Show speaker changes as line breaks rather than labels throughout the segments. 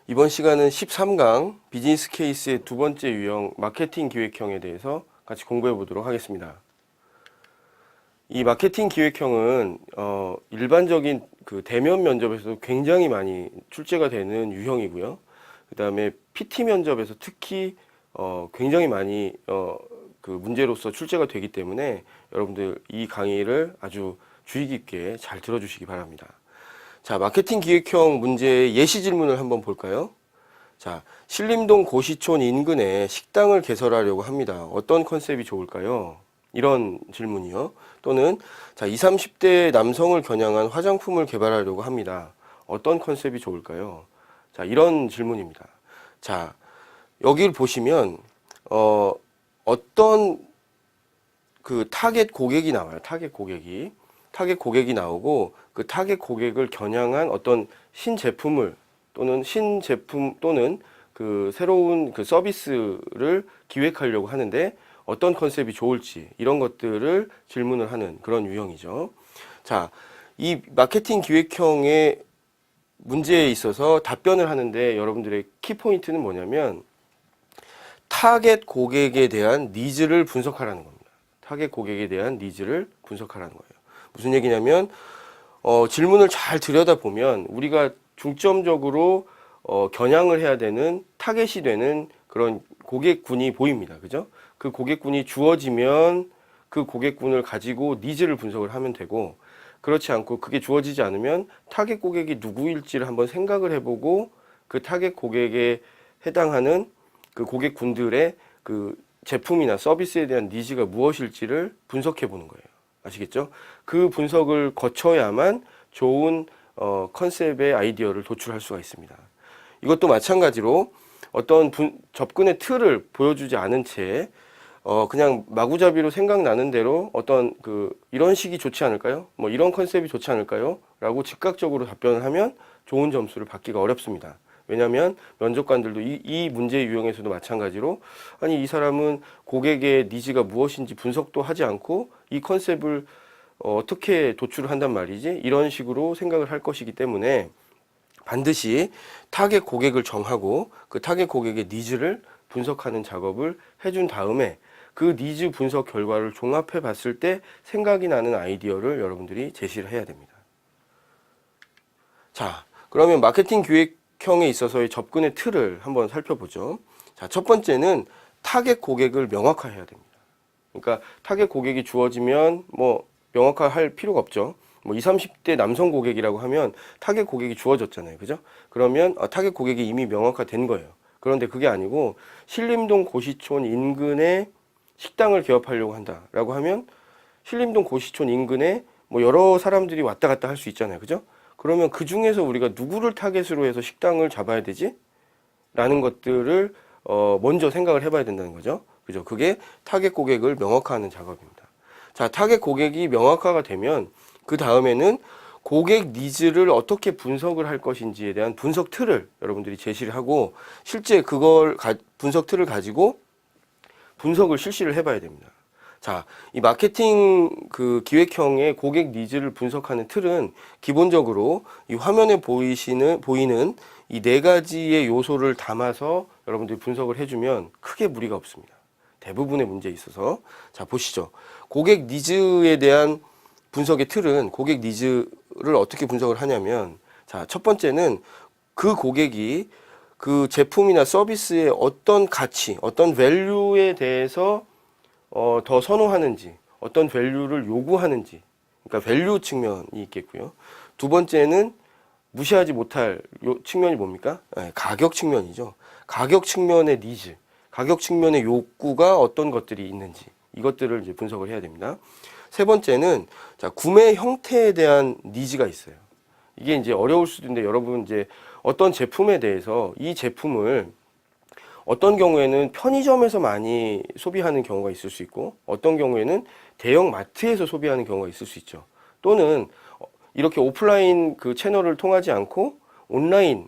이번 시간은 13강 비즈니스 케이스의 두 번째 유형 마케팅 기획형에 대해서 같이 공부해 보도록 하겠습니다. 이 마케팅 기획형은 일반적인 그 대면 면접에서도 굉장히 많이 출제가 되는 유형이고요. 그 다음에 PT 면접에서 특히 굉장히 많이 그 문제로서 출제가 되기 때문에 여러분들 이 강의를 아주 주의 깊게 잘 들어주시기 바랍니다. 자, 마케팅 기획형 문제의 예시 질문을 한번 볼까요? 자, 신림동 고시촌 인근에 식당을 개설하려고 합니다. 어떤 컨셉이 좋을까요? 이런 질문이요. 또는 자, 20, 30대 남성을 겨냥한 화장품을 개발하려고 합니다. 어떤 컨셉이 좋을까요? 자, 이런 질문입니다. 자, 여기를 보시면 어떤 그 타겟 고객이 나와요. 타겟 고객이 나오고 그 타겟 고객을 겨냥한 어떤 신제품을 또는 신제품 또는 그 새로운 그 서비스를 기획하려고 하는데 어떤 컨셉이 좋을지 이런 것들을 질문을 하는 그런 유형이죠. 자, 이 마케팅 기획형의 문제에 있어서 답변을 하는데 여러분들의 키포인트는 뭐냐면 타겟 고객에 대한 니즈를 분석하라는 겁니다. 타겟 고객에 대한 니즈를 분석하라는 거예요. 무슨 얘기냐면 질문을 잘 들여다보면 우리가 중점적으로 겨냥을 해야 되는 타겟이 되는 그런 고객군이 보입니다. 그죠? 그 고객군이 주어지면 그 고객군을 가지고 니즈를 분석을 하면 되고, 그렇지 않고 그게 주어지지 않으면 타겟 고객이 누구일지를 한번 생각을 해보고 그 타겟 고객에 해당하는 그 고객군들의 그 제품이나 서비스에 대한 니즈가 무엇일지를 분석해 보는 거예요. 아시겠죠? 그 분석을 거쳐야만 좋은 컨셉의 아이디어를 도출할 수가 있습니다. 이것도 마찬가지로 어떤 접근의 틀을 보여주지 않은 채 그냥 마구잡이로 생각나는 대로 어떤 이런 식이 좋지 않을까요? 뭐 이런 컨셉이 좋지 않을까요? 라고 즉각적으로 답변을 하면 좋은 점수를 받기가 어렵습니다. 왜냐하면 면접관들도 이 문제 유형에서도 마찬가지로 아니 이 사람은 고객의 니즈가 무엇인지 분석도 하지 않고 이 컨셉을 어떻게 도출을 한단 말이지? 이런 식으로 생각을 할 것이기 때문에 반드시 타겟 고객을 정하고 그 타겟 고객의 니즈를 분석하는 작업을 해준 다음에 그 니즈 분석 결과를 종합해 봤을 때 생각이 나는 아이디어를 여러분들이 제시를 해야 됩니다. 자, 그러면 마케팅 기획형에 있어서의 접근의 틀을 한번 살펴보죠. 자, 첫 번째는 타겟 고객을 명확화해야 됩니다. 그러니까 타겟 고객이 주어지면 뭐 명확화할 필요가 없죠. 뭐 20, 30대 남성 고객이라고 하면 타겟 고객이 주어졌잖아요. 그죠? 그러면 타겟 고객이 이미 명확화된 거예요. 그런데 그게 아니고 신림동 고시촌 인근에 식당을 개업하려고 한다라고 하면 신림동 고시촌 인근에 뭐 여러 사람들이 왔다 갔다 할 수 있잖아요. 그죠? 그러면 그 중에서 우리가 누구를 타겟으로 해서 식당을 잡아야 되지? 라는 것들을 먼저 생각을 해봐야 된다는 거죠. 그죠? 그게 타겟 고객을 명확화하는 작업입니다. 자, 타겟 고객이 명확화가 되면 그 다음에는 고객 니즈를 어떻게 분석을 할 것인지에 대한 분석 틀을 여러분들이 제시를 하고 실제 그걸 분석 틀을 가지고 분석을 실시를 해봐야 됩니다. 자, 이 마케팅 그 기획형의 고객 니즈를 분석하는 틀은 기본적으로 이 화면에 보이는 이 네 가지의 요소를 담아서 여러분들이 분석을 해주면 크게 무리가 없습니다. 대부분의 문제에 있어서. 자, 보시죠. 고객 니즈에 대한 분석의 틀은 고객 니즈를 어떻게 분석을 하냐면, 자, 첫 번째는 그 고객이 그 제품이나 서비스의 어떤 가치, 어떤 밸류에 대해서 더 선호하는지, 어떤 밸류를 요구하는지, 그러니까 밸류 측면이 있겠고요. 두 번째는 무시하지 못할 측면이 뭡니까? 네, 가격 측면이죠. 가격 측면의 니즈, 가격 측면의 욕구가 어떤 것들이 있는지 이것들을 이제 분석을 해야 됩니다. 세 번째는 자, 구매 형태에 대한 니즈가 있어요. 이게 이제 어려울 수도 있는데 여러분 이제 어떤 제품에 대해서 이 제품을 어떤 경우에는 편의점에서 많이 소비하는 경우가 있을 수 있고 어떤 경우에는 대형 마트에서 소비하는 경우가 있을 수 있죠. 또는 이렇게 오프라인 그 채널을 통하지 않고 온라인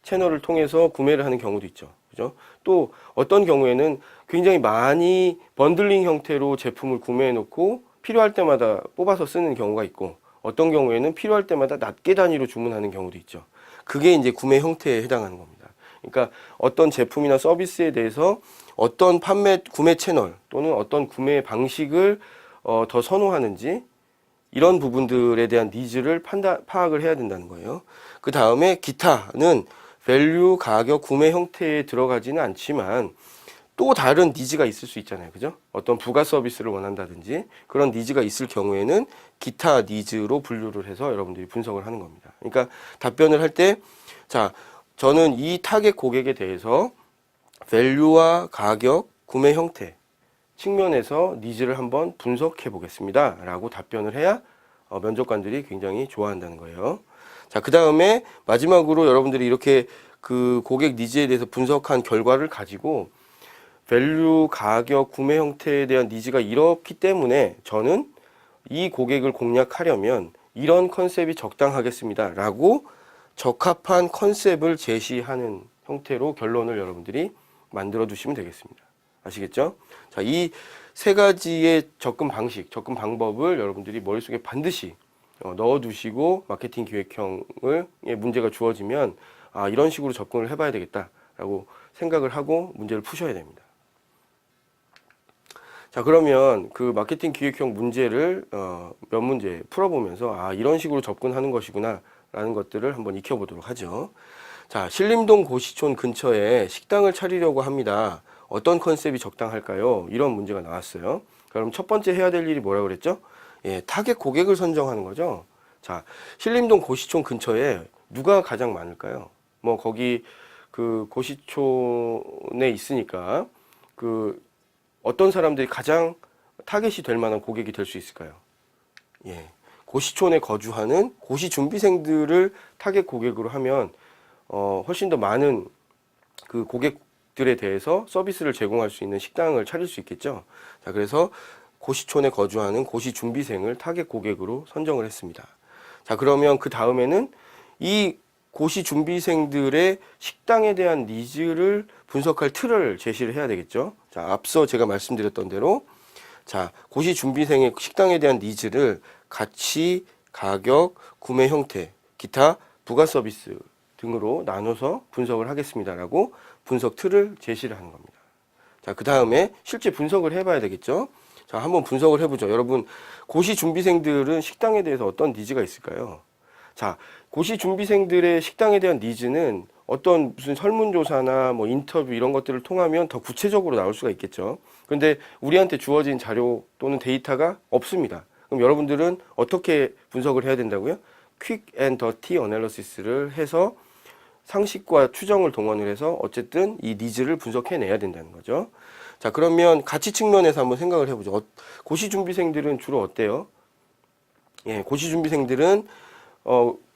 채널을 통해서 구매를 하는 경우도 있죠. 그죠? 또 어떤 경우에는 굉장히 많이 번들링 형태로 제품을 구매해 놓고 필요할 때마다 뽑아서 쓰는 경우가 있고 어떤 경우에는 필요할 때마다 낱개 단위로 주문하는 경우도 있죠. 그게 이제 구매 형태에 해당하는 겁니다. 그러니까 어떤 제품이나 서비스에 대해서 어떤 구매 채널 또는 어떤 구매 방식을 더 선호하는지 이런 부분들에 대한 니즈를 파악을 해야 된다는 거예요. 그 다음에 기타는 밸류, 가격, 구매 형태에 들어가지는 않지만 또 다른 니즈가 있을 수 있잖아요. 그죠? 어떤 부가 서비스를 원한다든지 그런 니즈가 있을 경우에는 기타 니즈로 분류를 해서 여러분들이 분석을 하는 겁니다. 그러니까 답변을 할 때, 자, 저는 이 타겟 고객에 대해서 밸류와 가격, 구매 형태 측면에서 니즈를 한번 분석해 보겠습니다. 라고 답변을 해야 면접관들이 굉장히 좋아한다는 거예요. 자, 그 다음에 마지막으로 여러분들이 이렇게 그 고객 니즈에 대해서 분석한 결과를 가지고 밸류, 가격, 구매 형태에 대한 니즈가 이렇기 때문에 저는 이 고객을 공략하려면 이런 컨셉이 적당하겠습니다. 라고 적합한 컨셉을 제시하는 형태로 결론을 여러분들이 만들어 두시면 되겠습니다. 아시겠죠? 자, 이 세 가지의 접근 방식, 접근 방법을 여러분들이 머릿속에 반드시 넣어 두시고 마케팅 기획형을 문제가 주어지면 아, 이런 식으로 접근을 해봐야 되겠다라고 생각을 하고 문제를 푸셔야 됩니다. 자, 그러면 그 마케팅 기획형 문제를 몇 문제 풀어보면서 아, 이런 식으로 접근하는 것이구나 라는 것들을 한번 익혀보도록 하죠. 자, 신림동 고시촌 근처에 식당을 차리려고 합니다. 어떤 컨셉이 적당할까요? 이런 문제가 나왔어요. 그럼 첫 번째 해야 될 일이 뭐라고 그랬죠? 예, 타겟 고객을 선정하는 거죠. 자, 신림동 고시촌 근처에 누가 가장 많을까요? 뭐 거기 그 고시촌에 있으니까 그 어떤 사람들이 가장 타겟이 될 만한 고객이 될 수 있을까요? 예, 고시촌에 거주하는 고시 준비생들을 타겟 고객으로 하면 훨씬 더 많은 그 고객들에 대해서 서비스를 제공할 수 있는 식당을 차릴 수 있겠죠. 자, 그래서 고시촌에 거주하는 고시 준비생을 타겟 고객으로 선정을 했습니다. 자, 그러면 그 다음에는 이 고시 준비생들의 식당에 대한 니즈를 분석할 틀을 제시를 해야 되겠죠. 자, 앞서 제가 말씀드렸던 대로 자, 고시 준비생의 식당에 대한 니즈를 가치, 가격, 구매 형태, 기타 부가 서비스 등으로 나눠서 분석을 하겠습니다라고 분석 틀을 제시를 하는 겁니다. 자, 그 다음에 실제 분석을 해봐야 되겠죠. 자, 한번 분석을 해보죠. 여러분, 고시 준비생들은 식당에 대해서 어떤 니즈가 있을까요? 자, 고시 준비생들의 식당에 대한 니즈는 어떤 무슨 설문조사나 뭐 인터뷰 이런 것들을 통하면 더 구체적으로 나올 수가 있겠죠. 그런데 우리한테 주어진 자료 또는 데이터가 없습니다. 그럼 여러분들은 어떻게 분석을 해야 된다고요? 퀵 앤 더티 어널리시스를 해서 상식과 추정을 동원을 해서 어쨌든 이 니즈를 분석해내야 된다는 거죠. 자, 그러면 가치 측면에서 한번 생각을 해보죠. 고시 준비생들은 주로 어때요? 예, 고시 준비생들은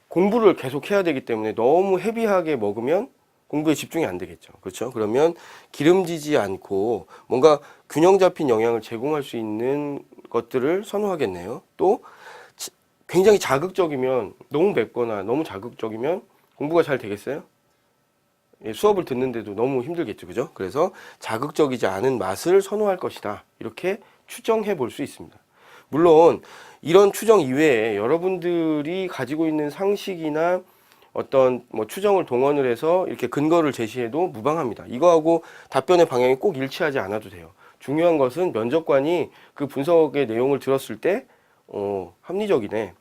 공부를 계속 해야 되기 때문에 너무 헤비하게 먹으면 공부에 집중이 안 되겠죠. 그렇죠? 그러면 기름지지 않고 뭔가 균형 잡힌 영양을 제공할 수 있는 것들을 선호하겠네요. 또 굉장히 자극적이면 너무 맵거나 너무 자극적이면 공부가 잘 되겠어요? 예, 수업을 듣는데도 너무 힘들겠죠. 그죠? 그래서 자극적이지 않은 맛을 선호할 것이다. 이렇게 추정해 볼 수 있습니다. 물론 이런 추정 이외에 여러분들이 가지고 있는 상식이나 어떤 뭐 추정을 동원을 해서 이렇게 근거를 제시해도 무방합니다. 이거하고 답변의 방향이 꼭 일치하지 않아도 돼요. 중요한 것은 면접관이 그 분석의 내용을 들었을 때 합리적이네.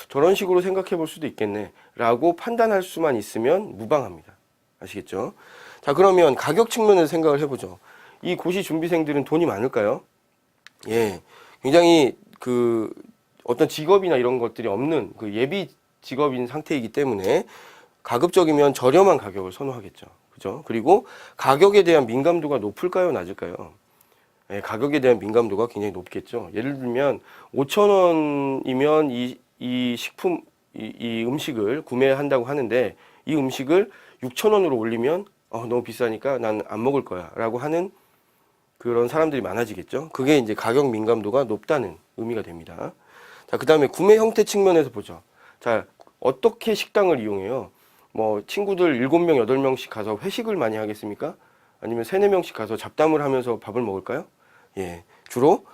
저런 식으로 생각해 볼 수도 있겠네. 라고 판단할 수만 있으면 무방합니다. 아시겠죠? 자, 그러면 가격 측면에서 생각을 해보죠. 이 고시 준비생들은 돈이 많을까요? 예. 굉장히 그 어떤 직업이나 이런 것들이 없는 그 예비 직업인 상태이기 때문에 가급적이면 저렴한 가격을 선호하겠죠. 그죠? 그리고 가격에 대한 민감도가 높을까요? 낮을까요? 예, 가격에 대한 민감도가 굉장히 높겠죠. 예를 들면 5,000원이면 이 식품, 이 음식을 구매한다고 하는데 이 음식을 6,000원으로 올리면 너무 비싸니까 난 안 먹을 거야 라고 하는 그런 사람들이 많아지겠죠. 그게 이제 가격 민감도가 높다는 의미가 됩니다. 자, 그 다음에 구매 형태 측면에서 보죠. 자, 어떻게 식당을 이용해요? 뭐 친구들 7명, 8명씩 가서 회식을 많이 하겠습니까? 아니면 3, 4명씩 가서 잡담을 하면서 밥을 먹을까요? 예, 주로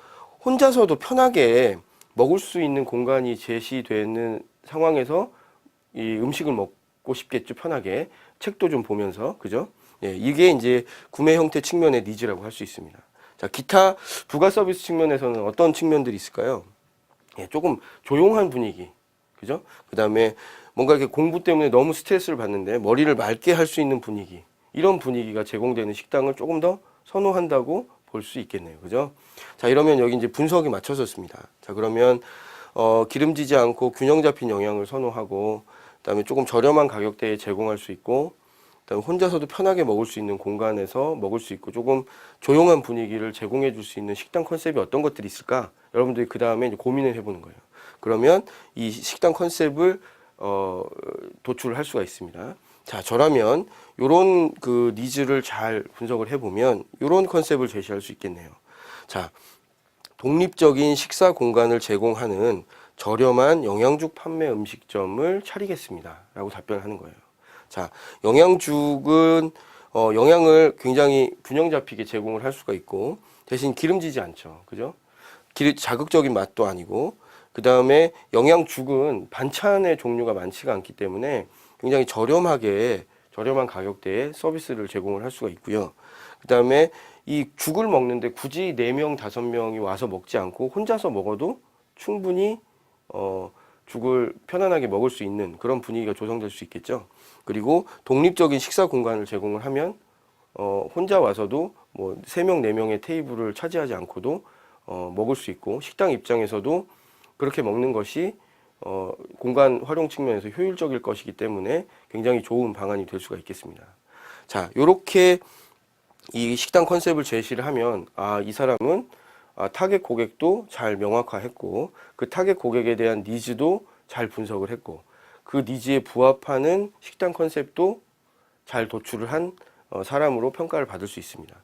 혼자서도 편하게 먹을 수 있는 공간이 제시되는 상황에서 이 음식을 먹고 싶겠죠. 편하게 책도 좀 보면서, 그죠? 예, 이게 이제 구매 형태 측면의 니즈라고 할 수 있습니다. 자, 기타 부가 서비스 측면에서는 어떤 측면들이 있을까요? 예, 조금 조용한 분위기, 그죠? 그 다음에 뭔가 이렇게 공부 때문에 너무 스트레스를 받는데 머리를 맑게 할 수 있는 분위기, 이런 분위기가 제공되는 식당을 조금 더 선호한다고 볼 수 있겠네요, 그죠? 자, 이러면 여기 이제 분석이 맞춰졌습니다. 자, 그러면 기름지지 않고 균형 잡힌 영양을 선호하고, 그다음에 조금 저렴한 가격대에 제공할 수 있고, 그다음에 혼자서도 편하게 먹을 수 있는 공간에서 먹을 수 있고, 조금 조용한 분위기를 제공해 줄 수 있는 식당 컨셉이 어떤 것들이 있을까? 여러분들이 그 다음에 고민을 해보는 거예요. 그러면 이 식당 컨셉을 도출할 수가 있습니다. 자, 저라면 요런 그 니즈를 잘 분석을 해보면 요런 컨셉을 제시할 수 있겠네요. 자, 독립적인 식사 공간을 제공하는 저렴한 영양죽 판매 음식점을 차리겠습니다. 라고 답변하는 거예요. 자, 영양죽은 영양을 굉장히 균형 잡히게 제공을 할 수가 있고, 대신 기름지지 않죠. 그죠? 자극적인 맛도 아니고, 그 다음에 영양죽은 반찬의 종류가 많지가 않기 때문에 굉장히 저렴한 가격대에 서비스를 제공을 할 수가 있고요. 그 다음에 이 죽을 먹는데 굳이 4명, 5명이 와서 먹지 않고 혼자서 먹어도 충분히 죽을 편안하게 먹을 수 있는 그런 분위기가 조성될 수 있겠죠. 그리고 독립적인 식사 공간을 제공을 하면 혼자 와서도 뭐 3명, 4명의 테이블을 차지하지 않고도 먹을 수 있고, 식당 입장에서도 그렇게 먹는 것이 공간 활용 측면에서 효율적일 것이기 때문에 굉장히 좋은 방안이 될 수가 있겠습니다. 자, 요렇게 이 식당 컨셉을 제시를 하면, 이 사람은 타겟 고객도 잘 명확화했고, 그 타겟 고객에 대한 니즈도 잘 분석을 했고, 그 니즈에 부합하는 식당 컨셉도 잘 도출을 한 사람으로 평가를 받을 수 있습니다.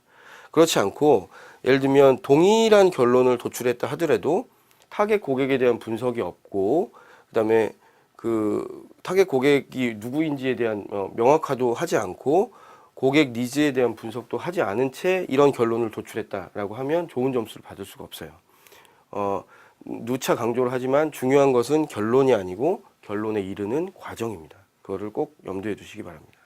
그렇지 않고, 예를 들면 동일한 결론을 도출했다 하더라도 타겟 고객에 대한 분석이 없고, 그다음에 그 타겟 고객이 누구인지에 대한 명확화도 하지 않고, 고객 니즈에 대한 분석도 하지 않은 채 이런 결론을 도출했다라고 하면 좋은 점수를 받을 수가 없어요. 누차 강조를 하지만 중요한 것은 결론이 아니고 결론에 이르는 과정입니다. 그거를 꼭 염두에 두시기 바랍니다.